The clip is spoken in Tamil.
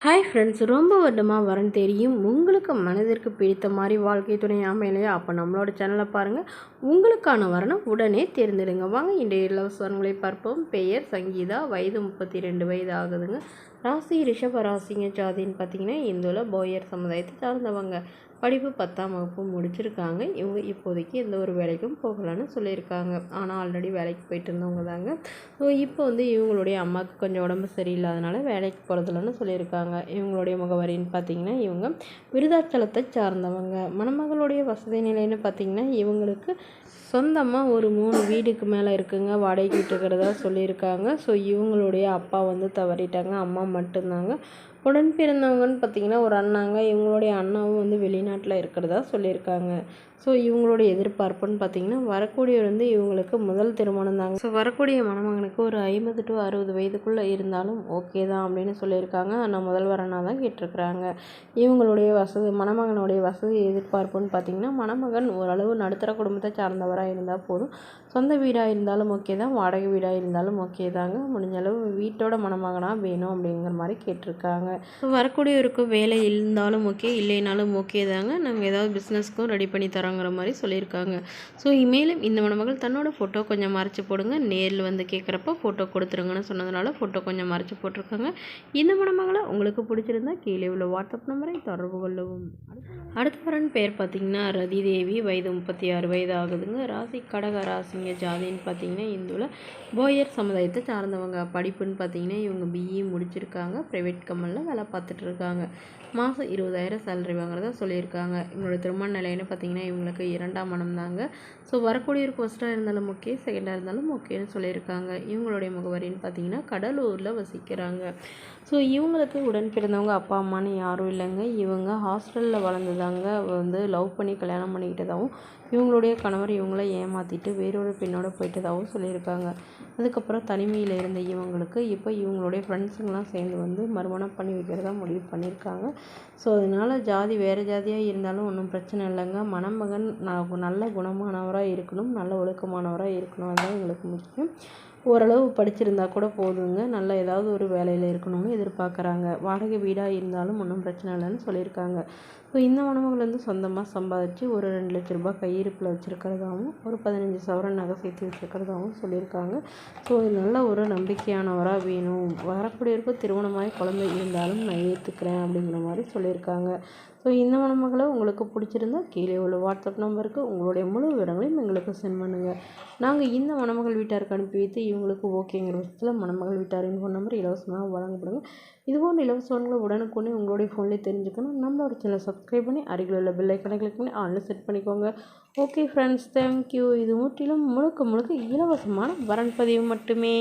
ஹாய் ஃப்ரெண்ட்ஸ், ரொம்ப வருடமாக வரன் தெரியும். உங்களுக்கு மனதிற்கு பிடித்த மாதிரி வாழ்க்கை துணை அமையலையா? அப்போ நம்மளோட சேனலை பாருங்கள். உங்களுக்கான வரனை உடனே தேர்ந்தெடுங்க. வாங்க இன்றைய இலவச வரன்களை பார்ப்போம். பெயர் சங்கீதா, வயது 32 வயது ஆகுதுங்க. ராசி ரிஷப ராசிங்க. ஜாதின்னு பார்த்தீங்கன்னா இந்துவில் போயர் சமுதாயத்தை சார்ந்தவங்க. படிப்பு 10ஆம் வகுப்பு முடிச்சிருக்காங்க. இவங்க இப்போதைக்கு எந்த ஒரு வேலைக்கும் போகலான்னு சொல்லியிருக்காங்க. ஆனால் ஆல்ரெடி வேலைக்கு போயிட்டு இருந்தவங்க தாங்க. ஸோ இப்போ இவங்களுடைய அம்மாவுக்கு கொஞ்சம் உடம்பு சரியில்லாதனால வேலைக்கு போகிறதில்லன்னு சொல்லியிருக்காங்க. இவங்களுடைய முகவரின்னு பார்த்தீங்கன்னா இவங்க விருதாச்சலத்தை சார்ந்தவங்க. மணமகளுடைய வசதி நிலைன்னு பார்த்தீங்கன்னா இவங்களுக்கு சொந்தமாக ஒரு 3 வீடுக்கு மேலே இருக்குங்க. வாடகைக்கு விட்டுருக்கிறதா சொல்லியிருக்காங்க. ஸோ இவங்களுடைய அப்பா தவறிட்டாங்க. அம்மா மட்டும்தாங்க. உடன் பிறந்தவங்கன்னு பார்த்தீங்கன்னா ஒரு அண்ணாங்க. இவங்களுடைய அண்ணாவும் வெளிநாட்டில் இருக்கிறதா சொல்லியிருக்காங்க. ஸோ இவங்களுடைய எதிர்பார்ப்புன்னு பார்த்தீங்கன்னா வரக்கூடியவர் இவங்களுக்கு முதல் திருமணம் தாங்க. ஸோ வரக்கூடிய மணமகனுக்கு ஒரு 50 to 60 வயதுக்குள்ளே இருந்தாலும் ஓகே தான் அப்படின்னு சொல்லியிருக்காங்க. ஆனால் முதல் வரனாக தான் கேட்டிருக்கிறாங்க. இவங்களுடைய மணமகனுடைய வசதி எதிர்பார்ப்புன்னு பார்த்தீங்கன்னா மணமகன் ஓரளவு நடுத்தர குடும்பத்தை சார்ந்தவராக இருந்தால் போதும். சொந்த வீடாக இருந்தாலும் ஓகே தான், வாடகை வீடாக இருந்தாலும் ஓகே தாங்க. முடிஞ்ச அளவு வீட்டோட மணமகனாக வேணும் அப்படிங்கிற மாதிரி கேட்டிருக்காங்க. வரக்கூடியவருக்கு வேலை இருந்தாலும் ஓகே, இல்லைனாலும் ஓகே தாங்க. நாங்கள் ஏதாவது பிஸ்னஸ்க்கும் ரெடி பண்ணி தரோங்கிற மாதிரி சொல்லியிருக்காங்க. ஸோ மேலும் இந்த மணமகள் தன்னோட ஃபோட்டோ கொஞ்சம் மறைச்சி போடுங்க, நேரில் கேட்குறப்ப ஃபோட்டோ கொடுத்துருங்கன்னு சொன்னதுனால ஃபோட்டோ கொஞ்சம் மறைச்சி போட்டிருக்காங்க. இந்த மணமகளை உங்களுக்கு பிடிச்சிருந்தா கீழே உள்ள வாட்ஸ்அப் நம்பரை தொடர்பு கொள்ளவும். அடுத்த வரன் பேர் பார்த்திங்கன்னா ரதி தேவி, வயது 36 வயது ஆகுதுங்க. ராசி கடக ராசிங்க. ஜாதின்னு பார்த்தீங்கன்னா இந்துவில் போயர் சமுதாயத்தை சார்ந்தவங்க. படிப்புன்னு பார்த்தீங்கன்னா இவங்க பிஇ முடிச்சிருக்காங்க. ப்ரைவேட் கம்பெனியில் வேலை பார்த்துட்ருக்காங்க. மாதம் 20,000 சேலரி வாங்குறதா சொல்லியிருக்காங்க. இவங்களோட திருமண நிலைன்னு பார்த்தீங்கன்னா இவங்களுக்கு 2ஆம் மனம் தாங்க. ஸோ வரக்கூடியவருக்கு ஃபஸ்ட்டாக இருந்தாலும் ஓகே, செகண்டாக இருந்தாலும் ஓகேன்னு சொல்லியிருக்காங்க. இவங்களுடைய முகவரின்னு பார்த்தீங்கன்னா கடலூரில் வசிக்கிறாங்க. ஸோ இவங்களுக்கு உடன் பிறந்தவங்க அப்பா அம்மான்னு யாரும் இல்லைங்க. இவங்க ஹாஸ்டலில் வளர்ந்ததாங்க. லவ் பண்ணி கல்யாணம் பண்ணிக்கிட்டதாகவும் இவங்களுடைய கணவர் இவங்கள ஏமாற்றிட்டு வேறொரு பெண்ணோட போயிட்டதாகவும் சொல்லியிருக்காங்க. அதுக்கப்புறம் தனிமையில் இருந்த இவங்களுக்கு இப்போ இவங்களுடைய ஃப்ரெண்ட்ஸுங்கெலாம் சேர்ந்து மறுமணம் பண்ணி வைக்கிறதா முடிவு பண்ணியிருக்காங்க. ஸோ அதனால் ஜாதி வேறு ஜாதியாக இருந்தாலும் ஒன்றும் பிரச்சனை இல்லைங்க. மணமகன் நல்ல குணமானவராக இருக்கணும், நல்ல ஒழுக்கமானவராக இருக்கணும். அதுதான் எங்களுக்கு முக்கியம். ஓரளவு படிச்சிருந்தா கூட போதுங்க. நல்ல ஏதாவது ஒரு வேலையில் இருக்கணும்னு எதிர்பார்க்குறாங்க. வாடகை வீடாக இருந்தாலும் ஒன்றும் பிரச்சனை இல்லைன்னு சொல்லியிருக்காங்க. ஸோ இந்த மணமகள் சொந்தமாக சம்பாதிச்சு ஒரு 2 லட்ச ரூபாய் கையிருப்பில் வச்சுருக்கிறதாகவும் ஒரு 15 சவரன் நகை சேர்த்து வச்சுருக்கிறதாகவும் சொல்லியிருக்காங்க. ஸோ நல்ல ஒரு நம்பிக்கையானவராக வேணும். வரக்கூடியவருக்கு திருமணமாகி குழந்தை இருந்தாலும் நான் ஏற்றுக்கிறேன் அப்படிங்கிற மாதிரி சொல்லியிருக்காங்க. ஸோ இந்த மணமகளை உங்களுக்கு பிடிச்சிருந்தா கீழே உள்ள வாட்ஸ்அப் நம்பருக்கு உங்களுடைய முழு விவரங்களையும் எங்களுக்கு சென்ட் பண்ணுங்கள். நாங்கள் இந்த மணமகள் வீட்டாருக்கு அனுப்பி வைத்து இவங்களுக்கு ஓகேங்கிற பட்சத்தில் மணமகள் வீட்டாரின் ஃபோன் நம்பர் இலவசமாக வழங்கப்படுங்க. இதுபோன்ற இலவசங்களை உடனுக்குடனே உங்களுடைய ஃபோன்லேயே தெரிஞ்சுக்கணும். நம்மளோட சேனலை சப்ஸ்கிரைப் பண்ணி அருகில் உள்ள பெல் ஐக்கனை கிளிக் பண்ணி ஆன்லைன் செட் பண்ணிக்கோங்க. Okay friends, thank you. இது முற்றிலும் முழுக்க இலவசமான வரன் பதிவு மட்டுமே.